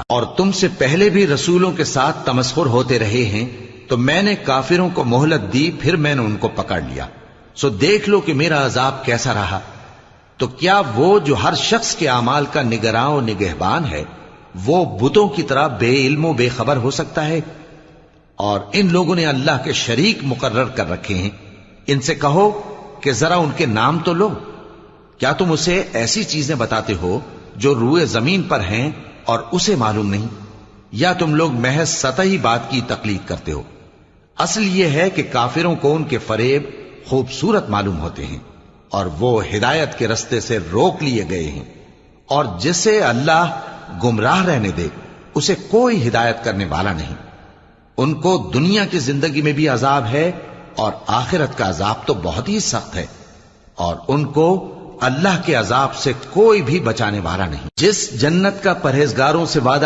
اور تم سے پہلے بھی رسولوں کے ساتھ تمسخر ہوتے رہے ہیں، تو میں نے کافروں کو مہلت دی، پھر میں نے ان کو پکڑ لیا، سو دیکھ لو کہ میرا عذاب کیسا رہا۔ تو کیا وہ جو ہر شخص کے اعمال کا نگراں و نگہبان ہے، وہ بتوں کی طرح بے علم و بے خبر ہو سکتا ہے؟ اور ان لوگوں نے اللہ کے شریک مقرر کر رکھے ہیں، ان سے کہو کہ ذرا ان کے نام تو لو۔ کیا تم اسے ایسی چیزیں بتاتے ہو جو روئے زمین پر ہیں اور اسے معلوم نہیں، یا تم لوگ محض سطحی بات کی تقلید کرتے ہو؟ اصل یہ ہے کہ کافروں کو ان کے فریب خوبصورت معلوم ہوتے ہیں، اور وہ ہدایت کے رستے سے روک لیے گئے ہیں، اور جسے اللہ گمراہ رہنے دے اسے کوئی ہدایت کرنے والا نہیں۔ ان کو دنیا کی زندگی میں بھی عذاب ہے، اور آخرت کا عذاب تو بہت ہی سخت ہے، اور ان کو اللہ کے عذاب سے کوئی بھی بچانے والا نہیں۔ جس جنت کا پرہیزگاروں سے وعدہ